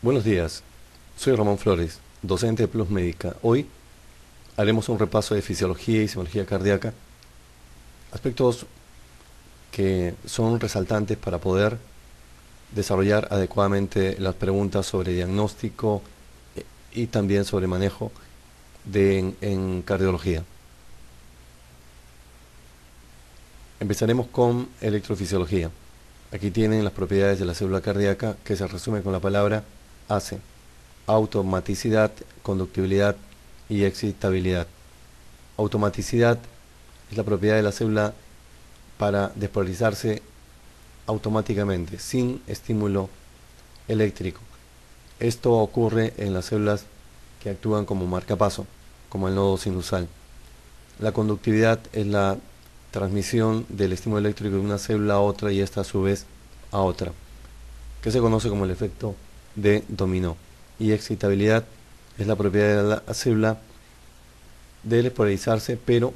Buenos días, soy Ramón Flores, docente de Plus Médica. Hoy haremos un repaso de fisiología y simbología cardíaca, aspectos que son resaltantes para poder desarrollar adecuadamente las preguntas sobre diagnóstico y también sobre manejo en cardiología. Empezaremos con electrofisiología. Aquí tienen las propiedades de la célula cardíaca que se resume con la palabra ACE: automaticidad, conductibilidad y excitabilidad. Automaticidad es la propiedad de la célula para despolarizarse automáticamente, sin estímulo eléctrico. Esto ocurre en las células que actúan como marcapaso, como el nodo sinusal. La conductividad es la transmisión del estímulo eléctrico de una célula a otra y esta a su vez a otra, que se conoce como el efecto de dominó. Y excitabilidad es la propiedad de la célula de despolarizarse, pero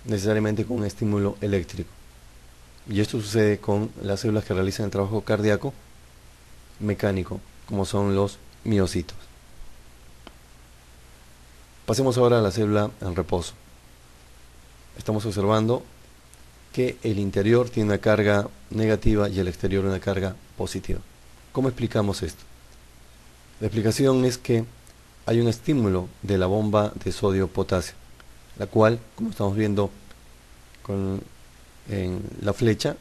necesariamente con un estímulo eléctrico. Y esto sucede con las células que realizan el trabajo cardíaco mecánico, como son los miocitos. Pasemos ahora a la célula en reposo. Estamos observando que el interior tiene una carga negativa y el exterior una carga positiva. ¿Cómo explicamos esto? La explicación es que hay un estímulo de la bomba de sodio-potasio, la cual, como estamos viendo en la flecha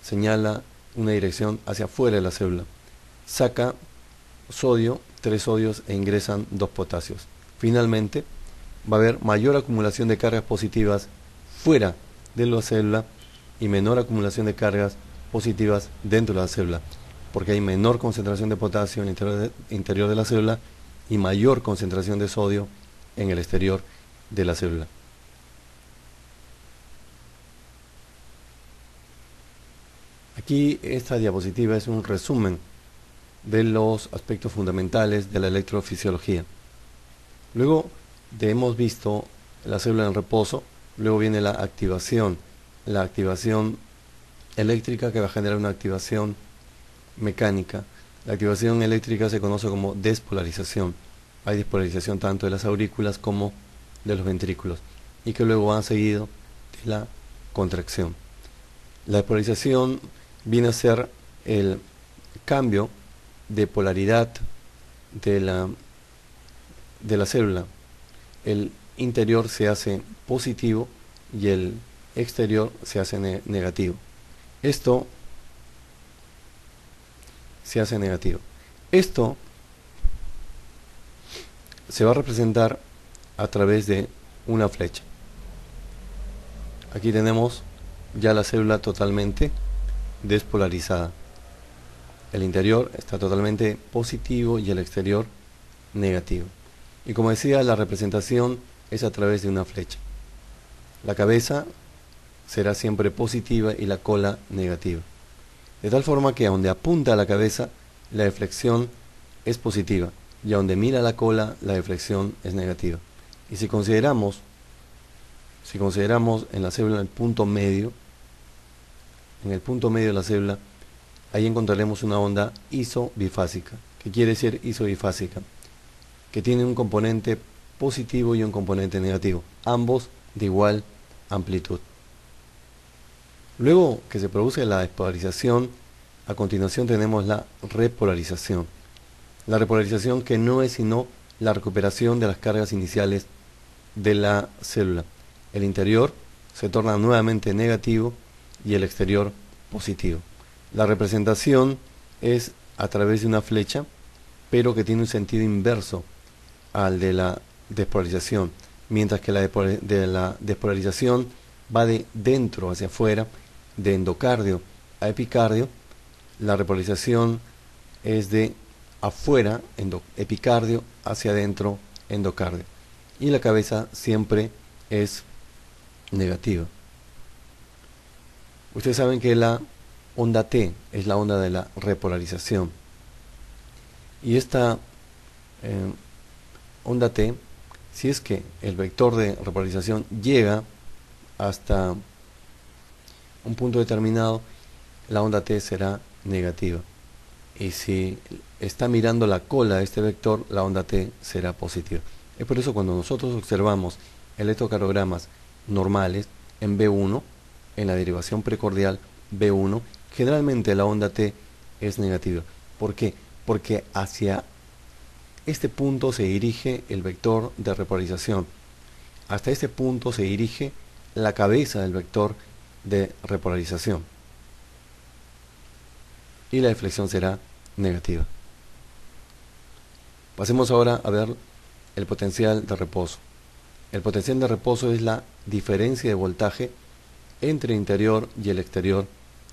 señala una dirección hacia afuera de la célula. Saca sodio, 3 sodios e ingresan 2 potasios. Finalmente, va a haber mayor acumulación de cargas positivas fuera de la célula y menor acumulación de cargas positivas dentro de la célula, porque hay menor concentración de potasio en el interior de la célula y mayor concentración de sodio en el exterior de la célula. Aquí esta diapositiva es un resumen de los aspectos fundamentales de la electrofisiología. Luego de hemos visto la célula en reposo, luego viene la activación eléctrica, que va a generar una activación mecánica. La activación eléctrica se conoce como despolarización. Hay despolarización tanto de las aurículas como de los ventrículos, y que luego van seguido de la contracción. La despolarización viene a ser el cambio de polaridad de la célula. El interior se hace positivo y el exterior se hace negativo. Esto se hace negativo. Esto se va a representar a través de una flecha. Aquí tenemos ya la célula totalmente despolarizada. El interior está totalmente positivo y el exterior negativo. Y como decía, la representación es a través de una flecha. La cabeza será siempre positiva y la cola negativa. De tal forma que a donde apunta la cabeza, la deflexión es positiva, y a donde mira la cola, la deflexión es negativa. Y si consideramos en la célula el punto medio, en el punto medio de la célula, ahí encontraremos una onda isobifásica. ¿Qué quiere decir isobifásica? Que tiene un componente positivo y un componente negativo, ambos de igual amplitud. Luego que se produce la despolarización, a continuación tenemos la repolarización. La repolarización, que no es sino la recuperación de las cargas iniciales de la célula. El interior se torna nuevamente negativo y el exterior positivo. La representación es a través de una flecha, pero que tiene un sentido inverso al de la despolarización, mientras que de la despolarización va de dentro hacia afuera, de endocardio a epicardio. La repolarización es de afuera, epicardio, hacia adentro, endocardio. Y la cabeza siempre es negativa. Ustedes saben que la onda T es la onda de la repolarización. Y esta onda T, si es que el vector de repolarización llega hasta un punto determinado, la onda T será negativa. y si está mirando la cola de este vector, la onda t será positiva. Es por eso cuando nosotros observamos electrocardiogramas normales en B1, en la derivación precordial B1, generalmente la onda t es negativa. ¿Por qué? Porque hacia este punto se dirige el vector de repolarización. Hasta este punto se dirige la cabeza del vector de repolarización. Y la deflexión será negativa. Pasemos ahora a ver el potencial de reposo. El potencial de reposo es la diferencia de voltaje entre el interior y el exterior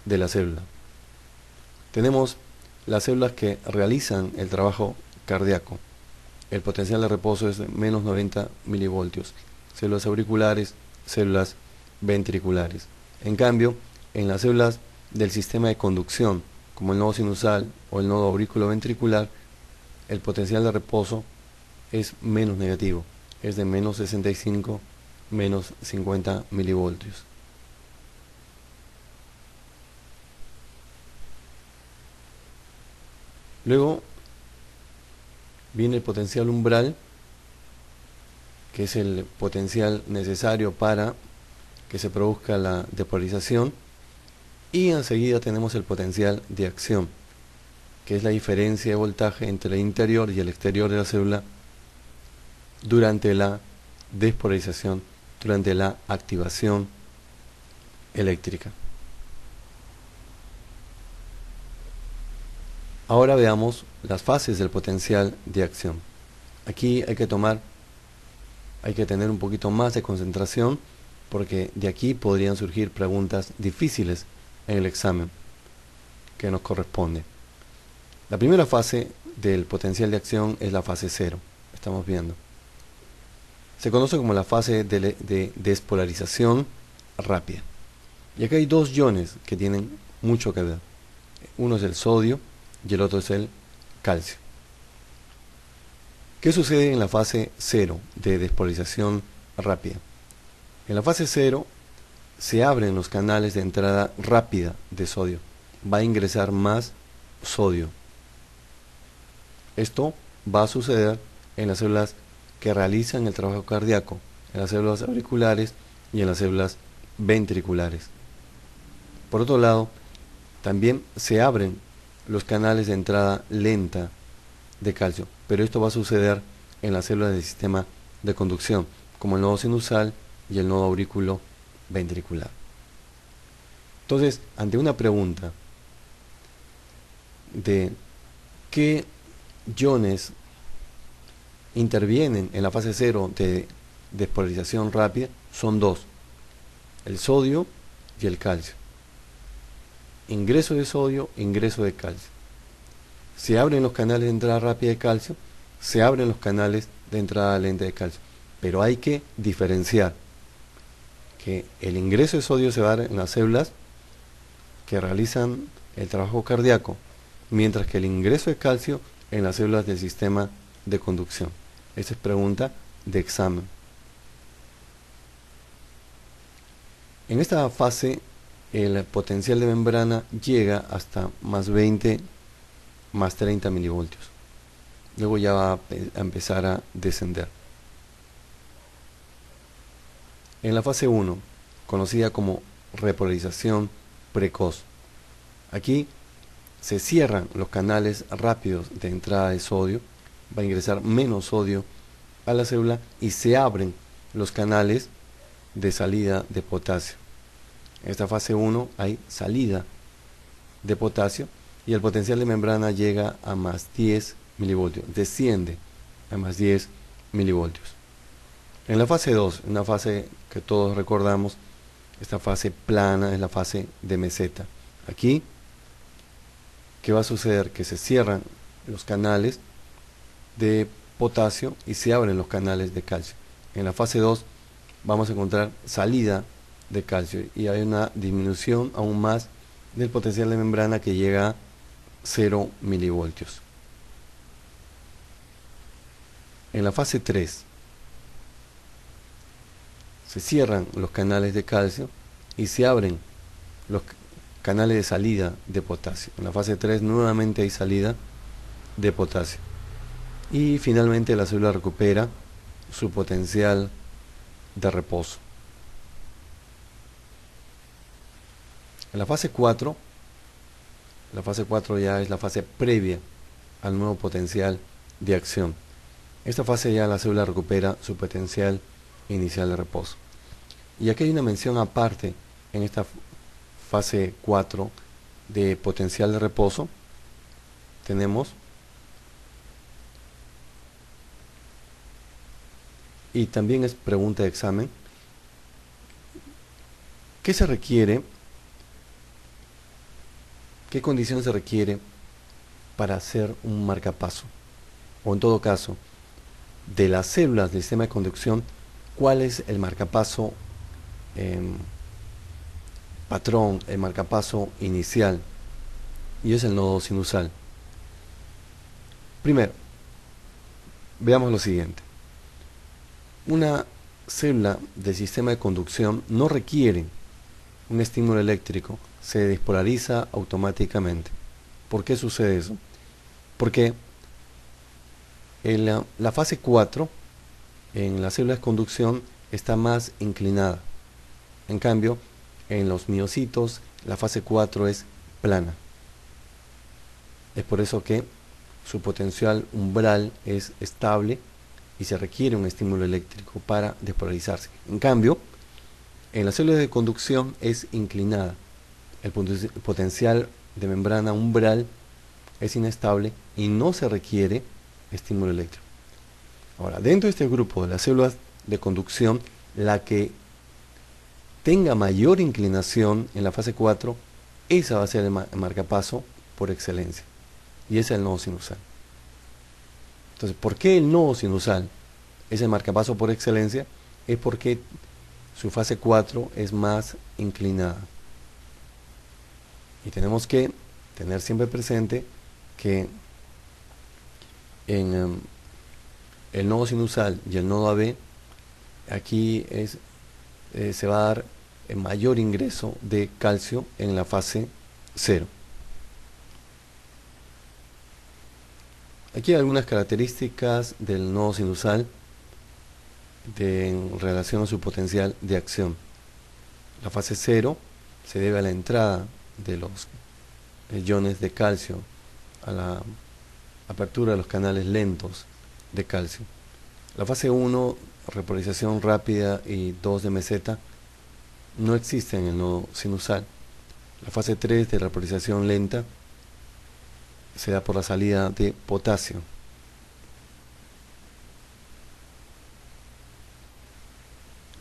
de la célula. Tenemos las células que realizan el trabajo cardíaco. El potencial de reposo es de menos 90 milivoltios. Células auriculares, células ventriculares. En cambio, en las células del sistema de conducción, como el nodo sinusal o el nodo auriculoventricular, el potencial de reposo es menos negativo, es de menos 65, menos 50 milivoltios. Luego viene el potencial umbral, que es el potencial necesario para que se produzca la depolarización, y enseguida tenemos el potencial de acción, que es la diferencia de voltaje entre el interior y el exterior de la célula durante la despolarización, durante la activación eléctrica. Ahora veamos las fases del potencial de acción. Aquí hay que tener un poquito más de concentración, porque de aquí podrían surgir preguntas difíciles en el examen que nos corresponde. La primera fase del potencial de acción es la fase 0, estamos viendo. Se conoce como la fase de despolarización rápida. Y acá hay dos iones que tienen mucho que ver. Uno es el sodio y el otro es el calcio. ¿Qué sucede en la fase 0 de despolarización rápida? En la fase 0 se abren los canales de entrada rápida de sodio. Va a ingresar más sodio. Esto va a suceder en las células que realizan el trabajo cardíaco, en las células auriculares y en las células ventriculares. Por otro lado, también se abren los canales de entrada lenta de calcio, pero esto va a suceder en las células del sistema de conducción, como el nodo sinusal y el nodo aurículo ventricular. Entonces, ante una pregunta de qué iones intervienen en la fase 0 de despolarización rápida, son dos: el sodio y el calcio. Ingreso de sodio, ingreso de calcio. Se abren los canales de entrada rápida de calcio, se abren los canales de entrada lenta de calcio. Pero hay que diferenciar que el ingreso de sodio se va a dar en las células que realizan el trabajo cardíaco, mientras que el ingreso de calcio en las células del sistema de conducción. Esa es pregunta de examen. En esta fase, el potencial de membrana llega hasta más 20, más 30 milivoltios. Luego ya va a empezar a descender. En la fase 1, conocida como repolarización precoz, aquí se cierran los canales rápidos de entrada de sodio, va a ingresar menos sodio a la célula y se abren los canales de salida de potasio. En esta fase 1 hay salida de potasio y el potencial de membrana llega a más 10 milivoltios, desciende a más 10 milivoltios. En la fase 2, una fase que todos recordamos, esta fase plana es la fase de meseta. Aquí, ¿qué va a suceder? Que se cierran los canales de potasio y se abren los canales de calcio. En la fase 2 vamos a encontrar salida de calcio y hay una disminución aún más del potencial de membrana que llega a 0 milivoltios. En la fase 3 se cierran los canales de calcio y se abren los canales de salida de potasio. En la fase 3 nuevamente hay salida de potasio. Y finalmente la célula recupera su potencial de reposo. En la fase 4 ya es la fase previa al nuevo potencial de acción. Esta fase ya la célula recupera su potencial inicial de reposo. Y aquí hay una mención aparte en esta fase 4 de potencial de reposo. Tenemos, y también es pregunta de examen, ¿qué se requiere? ¿Qué condición se requiere para hacer un marcapaso? O en todo caso, de las células del sistema de conducción, ¿cuál es el marcapaso patrón, el marcapaso inicial? Y es el nodo sinusal. Primero, veamos lo siguiente. Una célula del sistema de conducción no requiere un estímulo eléctrico, se despolariza automáticamente. ¿Por qué sucede eso? Porque en la fase 4, en las células de conducción, está más inclinada. En cambio, en los miocitos, la fase 4 es plana. Es por eso que su potencial umbral es estable y se requiere un estímulo eléctrico para despolarizarse. En cambio, en las células de conducción es inclinada. El potencial de membrana umbral es inestable y no se requiere estímulo eléctrico. Ahora, dentro de este grupo de las células de conducción, la que tenga mayor inclinación en la fase 4, esa va a ser el marcapaso por excelencia. Y ese es el nodo sinusal. Entonces, ¿por qué el nodo sinusal es el marcapaso por excelencia? Es porque su fase 4 es más inclinada. Y tenemos que tener siempre presente que en el nodo sinusal y el nodo AB, aquí se va a dar el mayor ingreso de calcio en la fase 0. Aquí hay algunas características del nodo sinusal en relación a su potencial de acción. La fase 0 se debe a la entrada de los iones de calcio, a la apertura de los canales lentos de calcio. La fase 1, repolarización rápida, y 2 de meseta, no existe en el nodo sinusal. La fase 3 de repolarización lenta se da por la salida de potasio.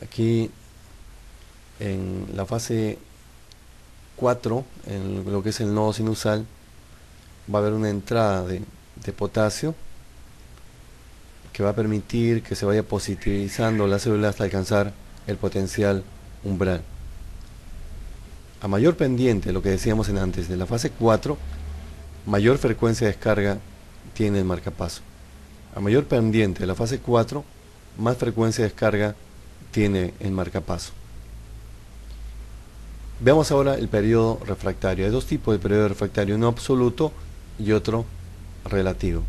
Aquí en la fase 4, en lo que es el nodo sinusal, va a haber una entrada de potasio que va a permitir que se vaya positivizando la célula hasta alcanzar el potencial umbral. A mayor pendiente, lo que decíamos antes, de la fase 4, mayor frecuencia de descarga tiene el marcapaso. A mayor pendiente de la fase 4, más frecuencia de descarga tiene el marcapaso. Veamos ahora el periodo refractario. Hay dos tipos de periodo refractario, uno absoluto y otro relativo.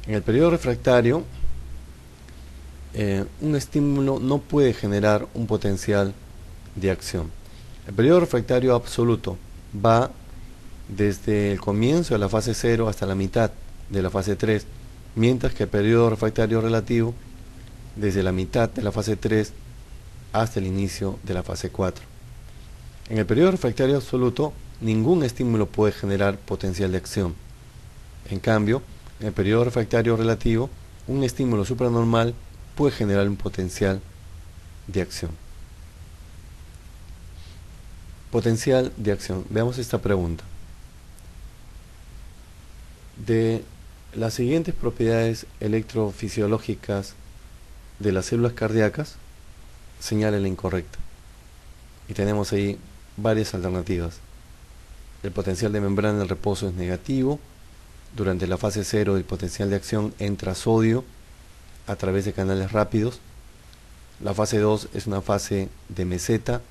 En el periodo refractario, un estímulo no puede generar un potencial de acción. El periodo refractario absoluto va desde el comienzo de la fase 0 hasta la mitad de la fase 3, mientras que el periodo refractario relativo desde la mitad de la fase 3 hasta el inicio de la fase 4. En el periodo refractario absoluto, ningún estímulo puede generar potencial de acción. En cambio, en el periodo refractario relativo, un estímulo supranormal puede generar un potencial de acción. Potencial de acción. Veamos esta pregunta. De las siguientes propiedades electrofisiológicas de las células cardíacas, señale la incorrecta. Y tenemos ahí varias alternativas. El potencial de membrana en reposo es negativo. Durante la fase 0 el potencial de acción entra sodio a través de canales rápidos. La fase 2 es una fase de meseta.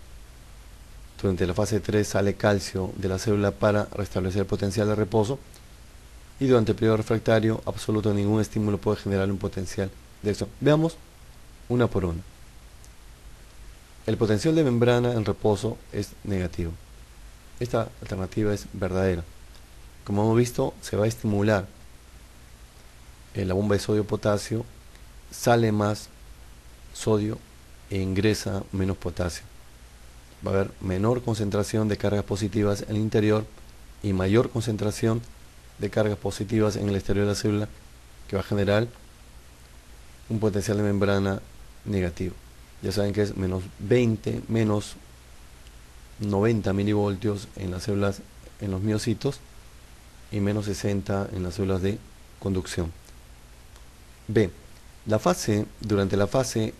Durante la fase 3 sale calcio de la célula para restablecer el potencial de reposo. Y durante el periodo refractario absoluto ningún estímulo puede generar un potencial de acción. Veamos una por una. El potencial de membrana en reposo es negativo. Esta alternativa es verdadera. Como hemos visto, se va a estimular en la bomba de sodio-potasio, sale más sodio e ingresa menos potasio. Va a haber menor concentración de cargas positivas en el interior y mayor concentración de cargas positivas en el exterior de la célula, que va a generar un potencial de membrana negativo. Ya saben que es menos 20, menos 90 milivoltios en las células, en los miocitos, y menos 60 en las células de conducción. B. Durante la fase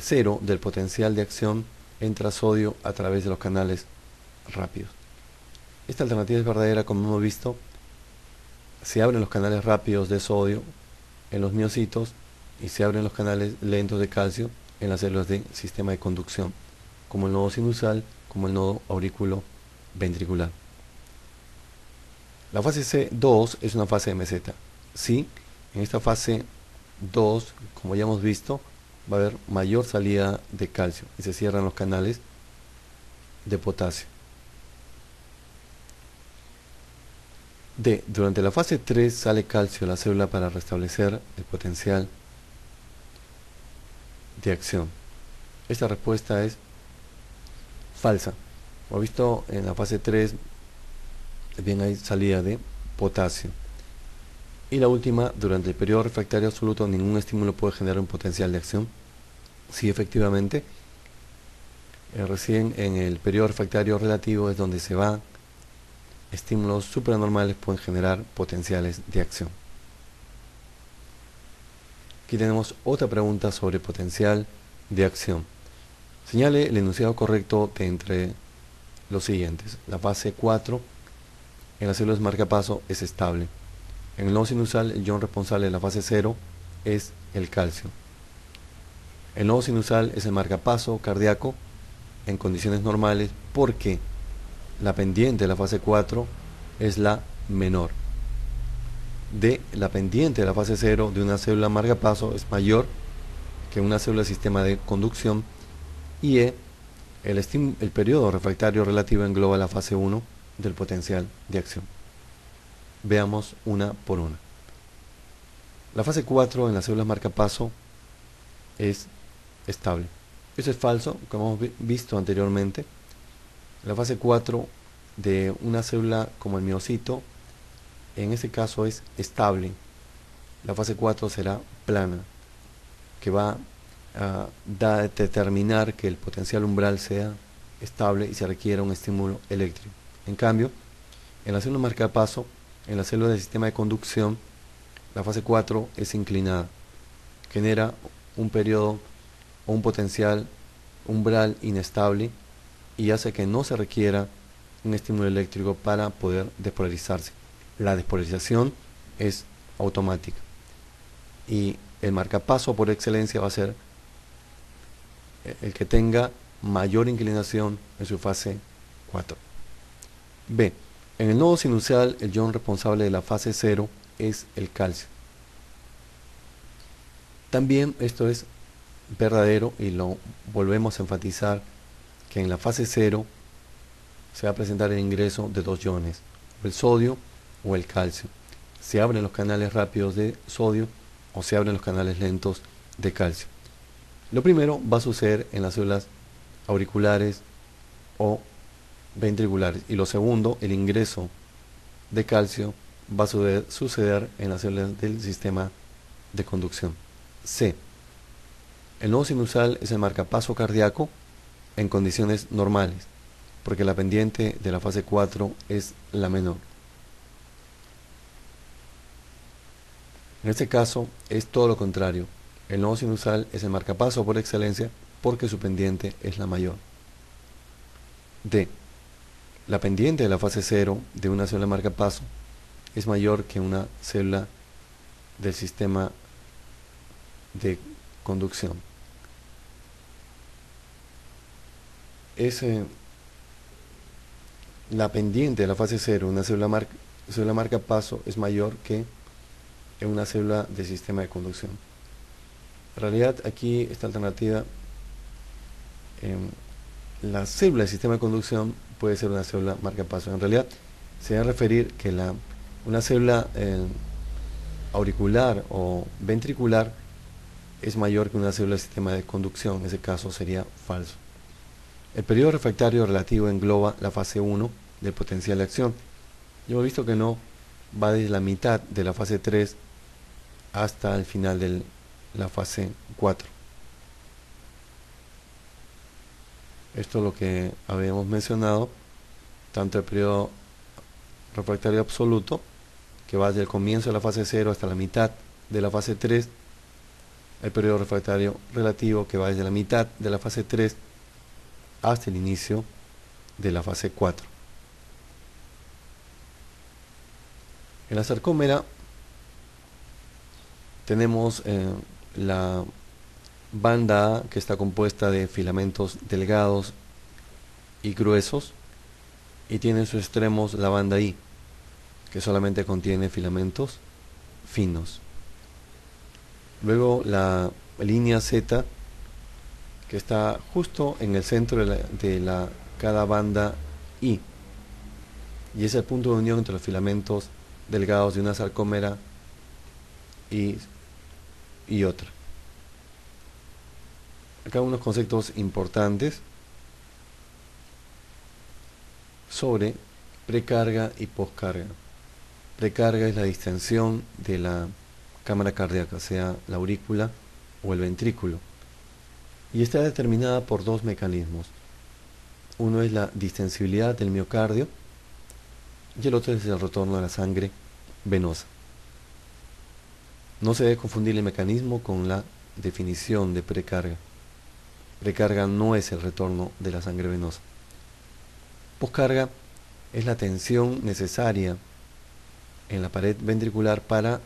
0 del potencial de acción entra sodio a través de los canales rápidos. Esta alternativa es verdadera, como hemos visto. Se abren los canales rápidos de sodio en los miocitos y se abren los canales lentos de calcio en las células de sistema de conducción, como el nodo sinusal, como el nodo auriculoventricular. La fase C2 es una fase de meseta. Sí, en esta fase 2, como ya hemos visto, va a haber mayor salida de calcio y se cierran los canales de potasio. D. Durante la fase 3 sale calcio a la célula para restablecer el potencial de acción. Esta respuesta es falsa. Como visto, en la fase 3 bien hay salida de potasio. Y la última, durante el periodo refractario absoluto ningún estímulo puede generar un potencial de acción. Sí, efectivamente, recién en el periodo refractario relativo es donde se va. Estímulos supranormales pueden generar potenciales de acción. Aquí tenemos otra pregunta sobre potencial de acción. Señale el enunciado correcto de entre los siguientes. La fase 4 en las células marcapaso es estable. En el nodo sinusal, el ion responsable de la fase 0 es el calcio. El nodo sinusal es el marcapaso cardíaco en condiciones normales porque la pendiente de la fase 4 es la menor. D. La pendiente de la fase 0 de una célula marcapaso es mayor que una célula de sistema de conducción. Y E. El periodo refractario relativo engloba la fase 1 del potencial de acción. Veamos una por una. La fase 4 en las células marcapaso es estable. Eso es falso, como hemos visto anteriormente. La fase 4 de una célula como el miocito, en este caso es estable. La fase 4 será plana, que va a determinar que el potencial umbral sea estable y se requiera un estímulo eléctrico. En cambio, en la célula marcapaso, en la célula del sistema de conducción, la fase 4 es inclinada, genera un periodo o un potencial umbral inestable y hace que no se requiera un estímulo eléctrico para poder despolarizarse. La despolarización es automática y el marcapaso por excelencia va a ser el que tenga mayor inclinación en su fase 4. B. En el nodo sinusal, el ion responsable de la fase 0 es el calcio. También esto es verdadero y lo volvemos a enfatizar, que en la fase 0 se va a presentar el ingreso de dos iones, el sodio o el calcio. Se abren los canales rápidos de sodio o se abren los canales lentos de calcio. Lo primero va a suceder en las células auriculares o ventriculares y lo segundo, el ingreso de calcio, va a suceder en las células del sistema de conducción. C. El nodo sinusal es el marcapaso cardíaco en condiciones normales, porque la pendiente de la fase 4 es la menor. En este caso es todo lo contrario. El nodo sinusal es el marcapaso por excelencia porque su pendiente es la mayor. D. La pendiente de la fase 0 de una célula marcapaso es mayor que una célula del sistema de conducción. es la pendiente de la fase 0, una célula marcapaso, es mayor que en una célula de sistema de conducción. En realidad aquí esta alternativa, la célula de sistema de conducción puede ser una célula marcapaso. En realidad se va a referir que una célula auricular o ventricular es mayor que una célula de sistema de conducción. En ese caso sería falso. El periodo refractario relativo engloba la fase 1 del potencial de acción. Ya hemos visto que no va desde la mitad de la fase 3 hasta el final de la fase 4. Esto es lo que habíamos mencionado, tanto el periodo refractario absoluto, que va desde el comienzo de la fase 0 hasta la mitad de la fase 3, el periodo refractario relativo, que va desde la mitad de la fase 3 hasta el inicio de la fase 4. En la sarcómera tenemos la banda A, que está compuesta de filamentos delgados y gruesos, y tiene en sus extremos la banda I, que solamente contiene filamentos finos. Luego la línea Z, que está justo en el centro de cada banda I, y es el punto de unión entre los filamentos delgados de una sarcómera y otra. Acá unos conceptos importantes sobre precarga y poscarga. Precarga es la distensión de la cámara cardíaca, sea la aurícula o el ventrículo, y está determinada por dos mecanismos. Uno es la distensibilidad del miocardio y el otro es el retorno de la sangre venosa. No se debe confundir el mecanismo con la definición de precarga. Precarga no es el retorno de la sangre venosa. Poscarga es la tensión necesaria en la pared ventricular para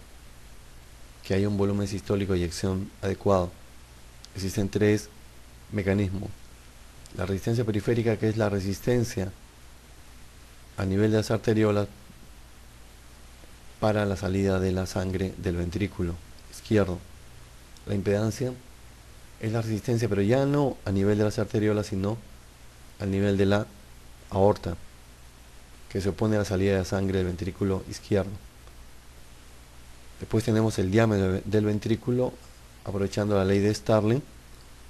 que haya un volumen sistólico de eyección adecuado. Existen tres mecanismos. La resistencia periférica, que es la resistencia a nivel de las arteriolas para la salida de la sangre del ventrículo izquierdo. La impedancia es la resistencia, pero ya no a nivel de las arteriolas, sino al nivel de la aorta, que se opone a la salida de la sangre del ventrículo izquierdo. Después tenemos el diámetro del ventrículo, aprovechando la ley de Starling,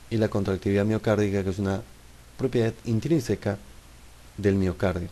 y la contractividad miocárdica, que es una propiedad intrínseca del miocardio.